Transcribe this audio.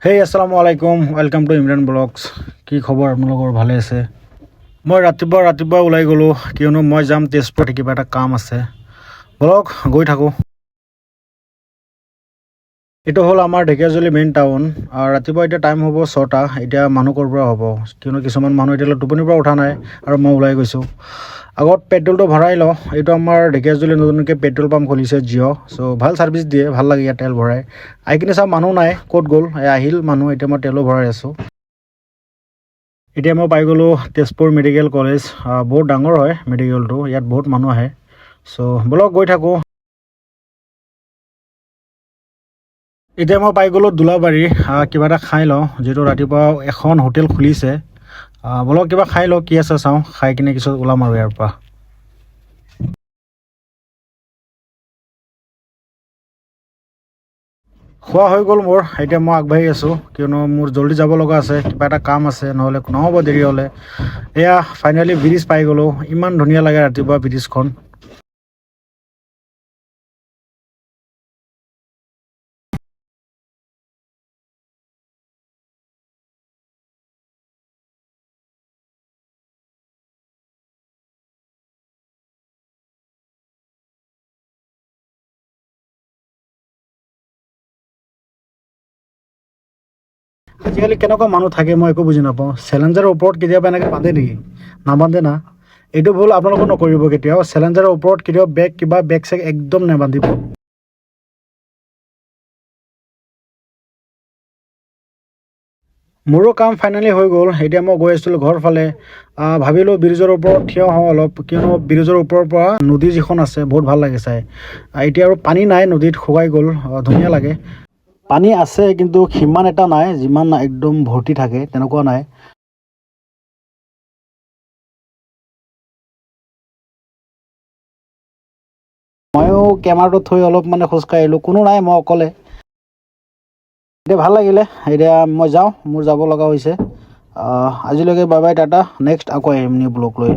হেই আসসালামু আলাইকুম, welcome to Imran blogs. কি খবৰ আপোনালোকৰ? ভালে আছে? মই ৰাতিপুৱা ওলাই গ'লোঁ, কিয়নো মই যাম তেজপুৰত, কিবা এটা কাম আছে। বলক গৈ থাকোঁ। এইটো হ'ল আমাৰ ঢেকীয়াজুলি মেইন টাউন। ৰাতিপুৱা এতিয়া টাইম হ'ব 6টা। এতিয়া মানুহ ক'ৰ পৰা হ'ব, কিয়নো কিছুমান মানুহ এতিয়ালৈ টোপনিৰ পৰা উঠা নাই আৰু মই ওলাই গৈছোঁ। আগত পেট্ৰলটো ভৰাই লওঁ। এইটো আমাৰ ঢেকীয়াজুলি নতুনকৈ পেট্ৰল পাম্প খুলিছে জিঅ'। চ' ভাল ছাৰ্ভিচ দিয়ে, ভাল লাগে ইয়াত তেল ভৰাই। আহি কিনে চাওঁ মানুহ নাই, ক'ত গ'ল? আহিল মানুহ, এতিয়া মই তেলো ভৰাই আছোঁ। এতিয়া মই পাই গ'লোঁ তেজপুৰ মেডিকেল কলেজ। বহুত ডাঙৰ হয় মেডিকেলটো, ইয়াত বহুত মানুহ আহে। চ' বলক গৈ থাকোঁ। এতিয়া মই পাই গ'লোঁ দোলাবাৰী। কিবা এটা খাই লওঁ, যিহেতু ৰাতিপুৱা এখন হোটেল খুলিছে। বলক কিবা খাই লওঁ, কি আছে চাওঁ, খাই কিনে কিছু ওলাম আৰু ইয়াৰ পৰা। খোৱা হৈ গ'ল মোৰ, এতিয়া মই আগবাঢ়ি আছোঁ, কিয়নো মোৰ জল্দি যাব লগা আছে, কিবা এটা কাম আছে, নহ'লে নহ'ব দেৰি হ'লে। এয়া ফাইনেলি ব্ৰিজ পাই গ'লোঁ। ইমান ধুনীয়া লাগে ৰাতিপুৱা ব্ৰিজখন। আজিকালি কেনেকুৱা মানুহ থাকে মই একো বুজি নাপাওঁ। চেলেঞ্জাৰৰ ওপৰত কেতিয়াবা এনেকৈ বান্ধে নেকি? নাবান্ধে না। এইটো ভুল আপোনালোকে নকৰিব কেতিয়াও। চেলেঞ্জাৰৰ ওপৰত কেতিয়াও বেগ চেগ একদম নাবান্ধিব। মোৰো কাম ফাইনেলি হৈ গ'ল। এতিয়া মই গৈ আছিলোঁ ঘৰ ফালে। ভাবিলোঁ ব্ৰিজৰ ওপৰত থিয় হওঁ অলপ, কিয়নো ব্ৰিজৰ ওপৰৰ পৰা নদী যিখন আছে বহুত ভাল লাগে চাই। এতিয়া আৰু পানী নাই, নদীত শুকাই গ'ল, ধুনীয়া লাগে। পানী আছে কিন্তু সিমান এটা নাই, যিমান একদম ভৰ্তি থাকে তেনেকুৱা নাই। ময়ো কেমেৰাটো থৈ অলপ খোজকাঢ়ি আহিলোঁ, কোনো নাই, মই অকলে। এতিয়া ভাল লাগিলে। এতিয়া মই যাওঁ, মোৰ যাব লগা হৈছে। আজিলৈকে বাই বাই, টাটা। নেক্সট আকৌ আহিম নিউ ব্লগ লৈ।